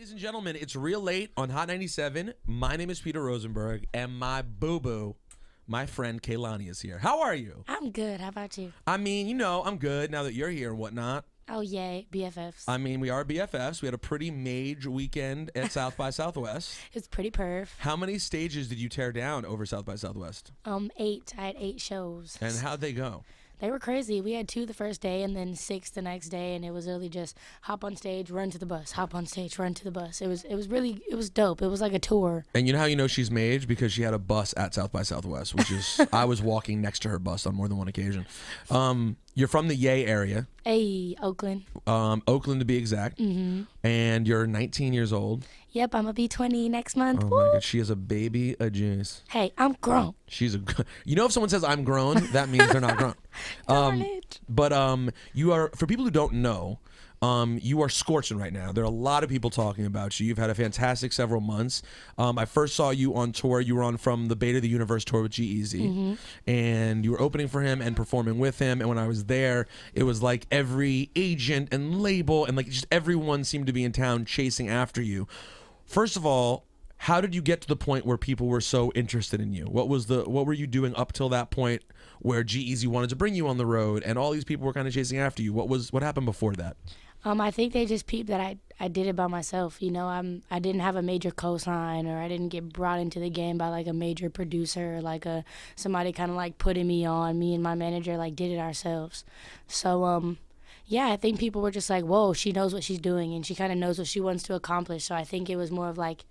Ladies and gentlemen, it's real late on Hot 97. My name is Peter Rosenberg, and my boo-boo, my friend Kehlani, is here. How are you? I'm good. How about you? I mean, you know, I'm good now that you're here and whatnot. Oh, yay. BFFs. I mean, we are BFFs. We had a pretty major weekend at South by Southwest. It's pretty perv. How many stages did you tear down over South by Southwest? 8. I had 8 shows. And how'd they go? They were crazy. We had 2 the first day and then 6 the next day, and it was really just hop on stage, run to the bus, hop on stage, run to the bus. It was dope. It was like a tour. And you know how you know she's mage? Because she had a bus at South by Southwest, which is, I was walking next to her bus on more than one occasion. You're from the Yay area. Hey, Oakland. Oakland to be exact. Mm-hmm. And you're 19 years old. Yep, I'm going to be 20 next month. Oh my God, she is a baby a juice. Hey, I'm grown. She's a, you know, if someone says I'm grown, that means they're not grown. Darn it. But you are, for people who don't know, you are scorching right now. There are a lot of people talking about you. You've had a fantastic several months. I first saw you on tour. You were on from the Beta of the Universe tour with G-Eazy. Mm-hmm. And you were opening for him and performing with him. And when I was there, it was like every agent and label and like just everyone seemed to be in town chasing after you. First of all, how did you get to the point where people were so interested in you? What were you doing up till that point where G-Eazy wanted to bring you on the road and all these people were kind of chasing after you? What happened before that? I think they just peeped that I did it by myself. You know, I didn't have a major cosign, or I didn't get brought into the game by like a major producer, like somebody kind of like putting me on. Me and my manager like did it ourselves. So yeah, I think people were just like, whoa, she knows what she's doing and she kind of knows what she wants to accomplish. So I think it was more of like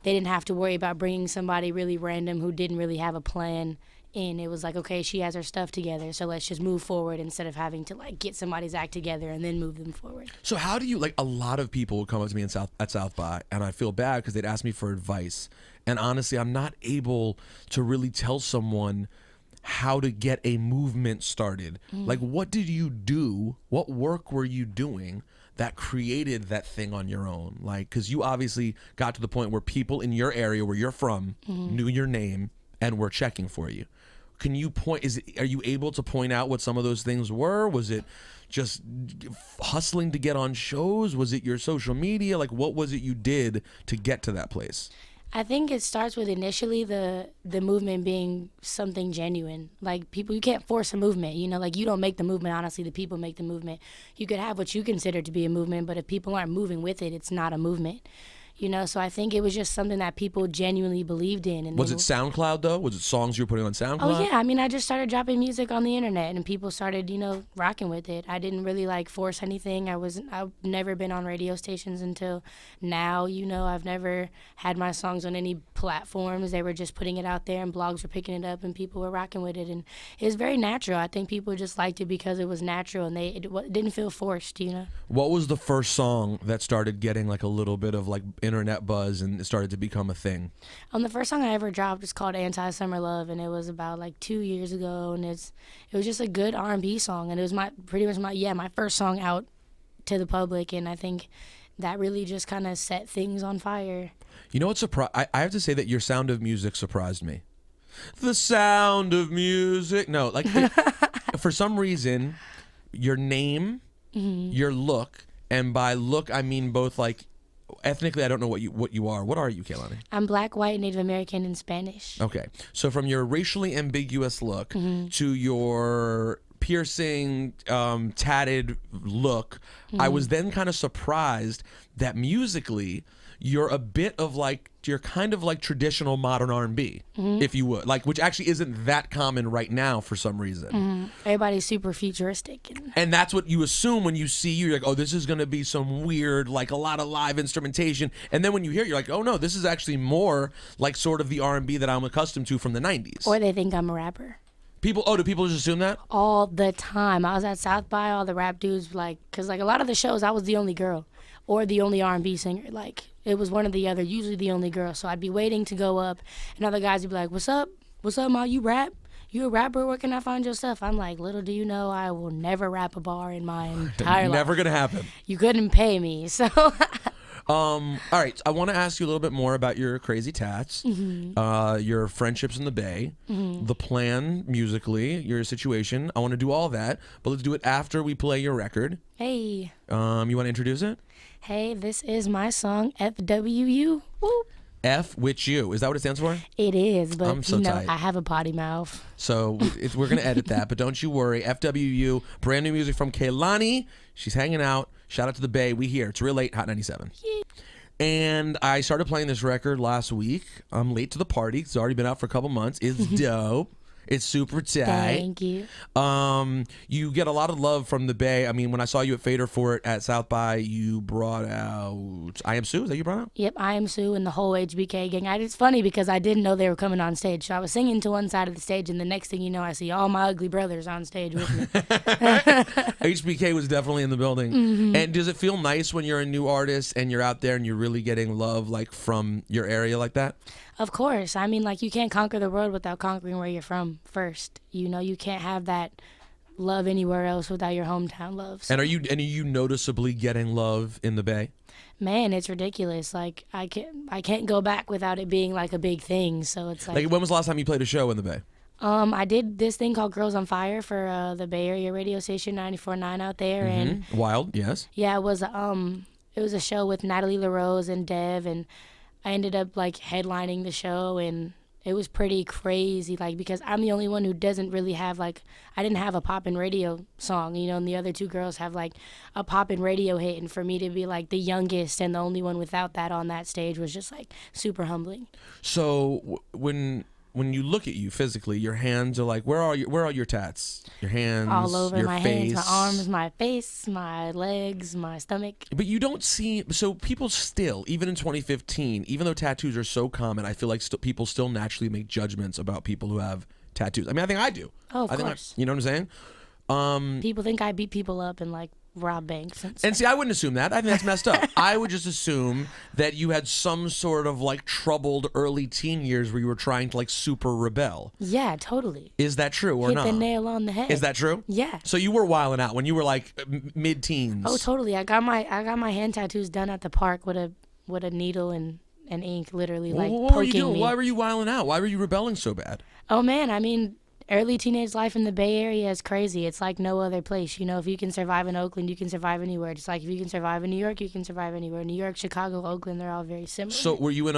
they didn't have to worry about bringing somebody really random who didn't really have a plan in. It was like, okay, she has her stuff together, so let's just move forward instead of having to like get somebody's act together and then move them forward. So how do you, like, a lot of people would come up to me at South by, and I feel bad because they'd ask me for advice. And honestly, I'm not able to really tell someone how to get a movement started. Like, what did you do? What work were you doing that created that thing on your own? Like, because you obviously got to the point where people in your area where you're from knew your name and were checking for you. Can you are you able to point out what some of those things were? Was it just hustling to get on shows? Was it your social media? Like, what was it you did to get to that place? I think it starts with initially the movement being something genuine. Like, people, you can't force a movement, you know, like you don't make the movement, honestly, the people make the movement. You could have what you consider to be a movement, but if people aren't moving with it, it's not a movement. You know, so I think it was just something that people genuinely believed in. And was it SoundCloud, though? Was it songs you were putting on SoundCloud? Oh, yeah. I mean, I just started dropping music on the internet, and people started, you know, rocking with it. I didn't really, like, force anything. I've never been on radio stations until now, you know. I've never had my songs on any platforms. They were just putting it out there, and blogs were picking it up, and people were rocking with it. And it was very natural. I think people just liked it because it was natural, and it didn't feel forced, you know. What was the first song that started getting, like, a little bit of, like, internet buzz and it started to become a thing? The first song I ever dropped is called Anti-Summer Love, and it was about like 2 years ago, and it was just a good R&B song, and it was my first song out to the public, and I think that really just kind of set things on fire. You know what I have to say that your Sound of Music surprised me. The Sound of Music. No, like for some reason, your name, your look, and by look I mean both like ethnically, I don't know what you are. What are you, Kehlani? I'm Black, white, Native American, and Spanish. Okay. So from your racially ambiguous look to your piercing, tatted look, I was then kind of surprised that musically you're kind of like traditional modern R&B, if you would, like, which actually isn't that common right now for some reason. Everybody's super futuristic. And that's what you assume when you see you. You're like, oh, this is going to be some weird, like a lot of live instrumentation. And then when you hear it, you're like, oh no, this is actually more like sort of the R&B that I'm accustomed to from the 90s. Or they think I'm a rapper. Do people just assume that? All the time. I was at South by, all the rap dudes, like, because like a lot of the shows, I was the only girl or the only R&B singer. Like, it was one or the other, usually the only girl. So I'd be waiting to go up, and other guys would be like, what's up, Ma, you rap? You a rapper? Where can I find your stuff? I'm like, little do you know, I will never rap a bar in my entire life. Never gonna happen. You couldn't pay me, so. All right, I want to ask you a little bit more about your crazy tats, your friendships in the Bay, the plan musically, your situation. I want to do all that, but let's do it after we play your record. Hey. You want to introduce it? Hey, this is my song, FWU. Woo. F with you. Is that what it stands for? It is, but I'm so tight. I have a potty mouth. So we're going to edit that, but don't you worry. FWU, brand new music from Kehlani. She's hanging out. Shout out to the Bay. We here. It's real late, Hot 97. Yeah. And I started playing this record last week. I'm late to the party. It's already been out for a couple months. It's dope. It's super tight. Thank you. You get a lot of love from the Bay. I mean, when I saw you at Fader Fort at South by, you brought out I Am Sue. Is that you brought out? Yep, I Am Sue and the whole HBK gang. It's funny because I didn't know they were coming on stage. So I was singing to one side of the stage, and the next thing you know, I see all my ugly brothers on stage with me. HBK was definitely in the building. And does it feel nice when you're a new artist and you're out there and you're really getting love like from your area like that? Of course. I mean, like, you can't conquer the world without conquering where you're from first. You know, you can't have that love anywhere else without your hometown love. So. And are you noticeably getting love in the Bay? Man, it's ridiculous. Like, I can't go back without it being like a big thing. So it's like when was the last time you played a show in the Bay? I did this thing called Girls on Fire for the Bay Area radio station 94.9 out there, and Wild, yes. Yeah, it was a show with Natalie LaRose and Dev, and I ended up like headlining the show, and it was pretty crazy, like, because I'm the only one who doesn't really have I didn't have a poppin' radio song, you know, and the other two girls have like a poppin' radio hit, and for me to be like the youngest and the only one without that on that stage was just like super humbling. So when you look at you physically, your hands are like, where are your tats? Your hands, all over your my face. hands, my arms, my face, my legs, my stomach. But you don't see, so people still, even in 2015, even though tattoos are so common, I feel like people still naturally make judgments about people who have tattoos. I mean, I think I do. Oh, of course. You know what I'm saying? People think I beat people up and like rob banks and see, I wouldn't assume that. I think that's messed up. I would just assume that you had some sort of like troubled early teen years where you were trying to like super rebel. Yeah, totally. Is that true or not? Hit the nail on the head. Is that true? Yeah. So you were wilding out when you were like mid-teens. Oh, totally. I got my hand tattoos done at the park with a needle and ink, literally like what poking were you doing? me. Why were you wilding out? Why were you rebelling so bad? Oh man, I mean, early teenage life in the Bay Area is crazy. It's like no other place. You know, if you can survive in Oakland, you can survive anywhere. Just like if you can survive in New York, you can survive anywhere. New York, Chicago, Oakland, they're all very similar. So were you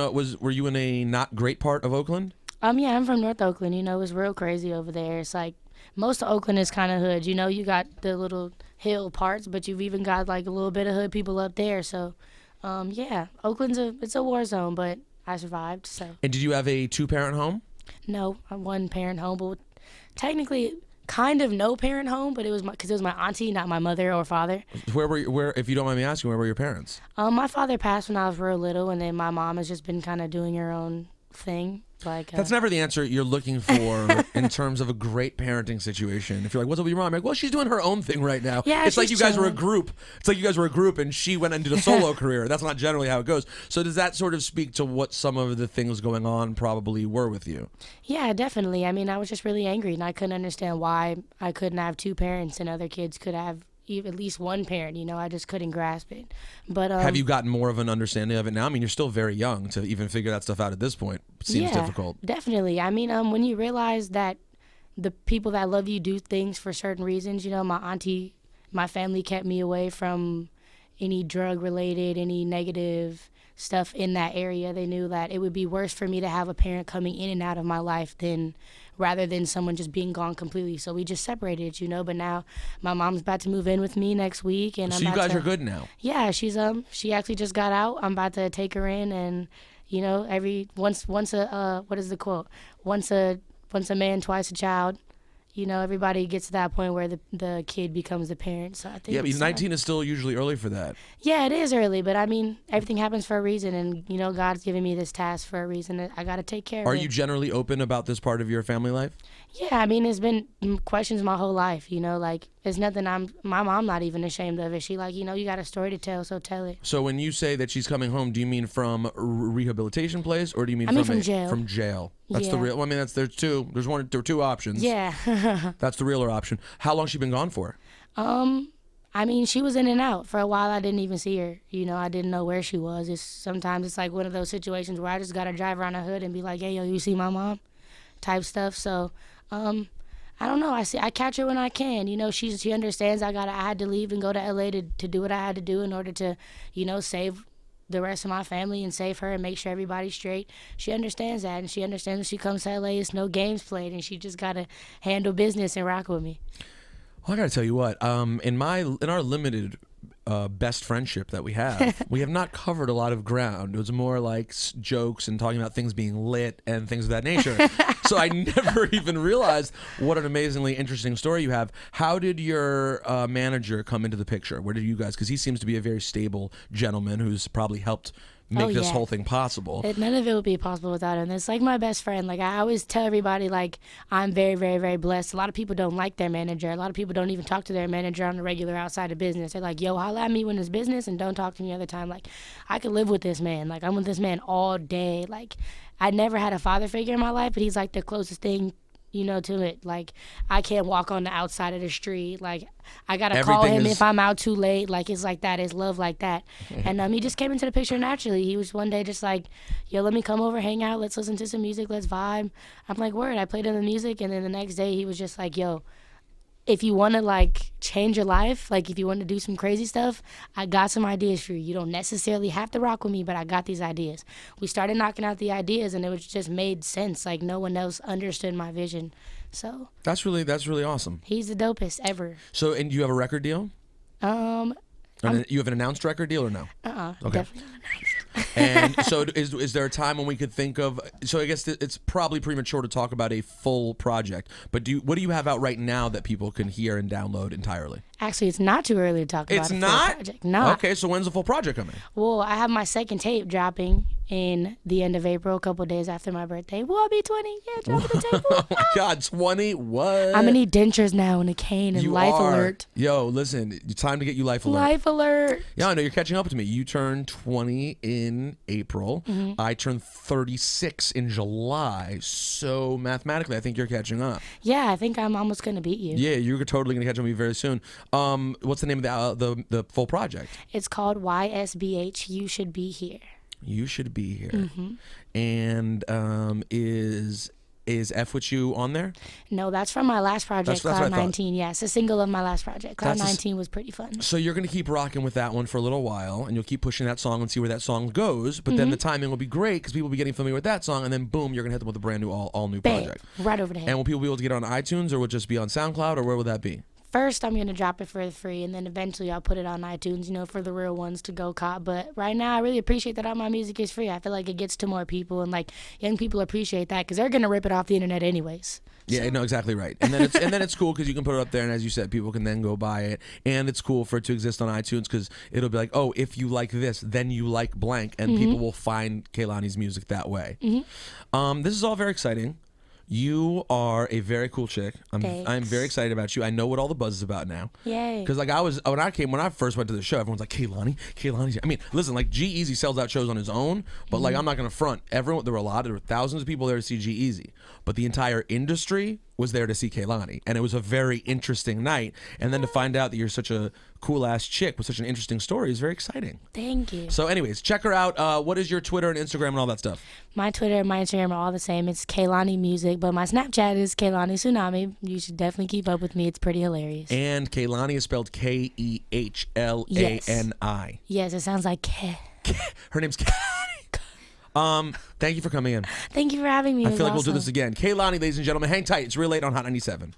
in a not great part of Oakland? Yeah, I'm from North Oakland. You know, it's real crazy over there. It's like most of Oakland is kind of hood. You know, you got the little hill parts, but you've even got like a little bit of hood people up there. So, yeah, Oakland's it's a war zone, but I survived. So. And did you have a 2-parent home? No, a 1-parent home, but technically kind of no parent home, but it was because it was my auntie, not my mother or father. Where if you don't mind me asking, where were your parents? My father passed when I was real little, and then my mom has just been kind of doing her own thing. Like that's never the answer you're looking for in terms of a great parenting situation. If you're like, what's up with your mom? I'm like, well, she's doing her own thing right now. Yeah, it's like you guys were a group. It's like you guys were a group and she went into a solo career. That's not generally how it goes. So does that sort of speak to what some of the things going on probably were with you? Yeah, definitely. I mean, I was just really angry, and I couldn't understand why I couldn't have 2 parents and other kids could have at least 1 parent. You know, I just couldn't grasp it. But have you gotten more of an understanding of it now? I mean, you're still very young to even figure that stuff out at this point. It seems difficult. Definitely. I mean, when you realize that the people that love you do things for certain reasons, you know, my auntie, my family kept me away from any drug related, any negative stuff in that area. They knew that it would be worse for me to have a parent coming in and out of my life rather than someone just being gone completely. So we just separated, you know. But now my mom's about to move in with me next week, and so you guys are good now. Yeah, she actually just got out. I'm about to take her in, and you know, once a what is the quote? Once a man, twice a child. You know, everybody gets to that point where the kid becomes the parent. So I think but 19 is still usually early for that. Yeah, it is early, but I mean, everything happens for a reason, and you know, God's giving me this task for a reason that I got to take care of it. Are you generally open about this part of your family life? Yeah, I mean, it's been questions my whole life, you know, like it's nothing my mom not even ashamed of it. She like, you know, you got a story to tell, so tell it. So when you say that she's coming home, do you mean from rehabilitation place or do you mean from jail? From jail. That's the real. Well, I mean, there are two options. Yeah. That's the realer option. How long has she been gone for? I I mean, she was in and out. For a while, I didn't even see her. You know, I didn't know where she was. Sometimes it's like one of those situations where I just got to drive around the hood and be like, hey, yo, you see my mom? Type stuff. So, I don't know. I catch her when I can. You know, she understands I had to leave and go to LA to do what I had to do in order to, you know, save the rest of my family and save her and make sure everybody's straight. She understands that, and she understands when she comes to LA, it's no games played, and she just gotta handle business and rock with me. Well, I gotta tell you what. In our limited best friendship that we have not covered a lot of ground. It was more like jokes and talking about things being lit and things of that nature. So I never even realized what an amazingly interesting story you have. How did your manager come into the picture? Where did you guys? Because he seems to be a very stable gentleman who's probably helped make this whole thing possible. None of it would be possible without him. It's like my best friend. Like, I always tell everybody, like, I'm very, very, very blessed. A lot of people don't like their manager. A lot of people don't even talk to their manager on the regular outside of business. They're like, yo, holla at me when it's business and don't talk to me other time. Like, I could live with this man. Like, I'm with this man all day. Like, I never had a father figure in my life, but he's like the closest thing, you know, to it. Like, I can't walk on the outside of the street. Like, I gotta call him if I'm out too late. Like, it's like that. It's love like that. And he just came into the picture naturally. He was one day just like, yo, let me come over, hang out, let's listen to some music, let's vibe. I'm like, word. I played him the music, and then the next day he was just like, yo, if you want to, like, change your life, like, if you want to do some crazy stuff, I got some ideas for you. You don't necessarily have to rock with me, but I got these ideas. We started knocking out the ideas, and it was just made sense. Like, no one else understood my vision. So that's really awesome. He's the dopest ever. So, and do you have a record deal? You have an announced record deal or no? Okay. Definitely not. And so is there a time when we could think of, so I guess it's probably premature to talk about a full project, but what do you have out right now that people can hear and download entirely? Actually, it's not too early to talk about a full project. No. Okay, so when's the full project coming? Well, I have my second tape dropping in the end of April, a couple of days after my birthday. Well, I'll be 20. Yeah, dropping the tape. Oh my God, 20? What? I'm going to need dentures now and a cane and Life Alert. Yo, listen, it's time to get you Life Alert. Life Alert. Yeah, I know, you're catching up to me. You turned 20 in April. Mm-hmm. I turned 36 in July. So mathematically, I think you're catching up. Yeah, I think I'm almost going to beat you. Yeah, you're totally going to catch up with me very soon. What's the name of the full project? It's called YSBH, You Should Be Here. You Should Be Here. Mm-hmm. And is F With You on there? No, that's from my last project, Cloud 19. Yeah, it's a single of my last project. Cloud 19 was pretty fun. So you're going to keep rocking with that one for a little while, and you'll keep pushing that song and see where that song goes, but then the timing will be great because people will be getting familiar with that song, and then boom, you're going to hit them with a brand new, all new project. Right over the head. And will people be able to get it on iTunes, or will it just be on SoundCloud, or where will that be? First, I'm going to drop it for free, and then eventually I'll put it on iTunes, you know, for the real ones to go cop. But right now, I really appreciate that all my music is free. I feel like it gets to more people, and, like, young people appreciate that because they're going to rip it off the internet anyways. Yeah, no, exactly right. And then it's cool because you can put it up there, and as you said, people can then go buy it. And it's cool for it to exist on iTunes because it'll be like, oh, if you like this, then you like blank, and people will find Kehlani's music that way. This is all very exciting. You are a very cool chick. I'm very excited about you. I know what all the buzz is about now. Yay. Because like when I first went to the show, everyone's like, Kehlani's. I mean, listen, like G-Eazy sells out shows on his own, but like I'm not gonna front. There were thousands of people there to see G-Eazy, but the entire industry was there to see Kehlani, and it was a very interesting night. And then to find out that you're such a cool ass chick with such an interesting story is very exciting. Thank you. So anyways, check her out. What is your Twitter and Instagram and all that stuff? My Twitter and my Instagram are all the same. It's Kehlani Music, but my Snapchat is Kehlani Tsunami. You should definitely keep up with me. It's pretty hilarious. And Kehlani is spelled Kehlani. Yes, it sounds like Ke. Her name's Kehlani. Thank you for coming in. Thank you for having me. I feel like we'll do this again. Kehlani, ladies and gentlemen, hang tight. It's real late on Hot 97.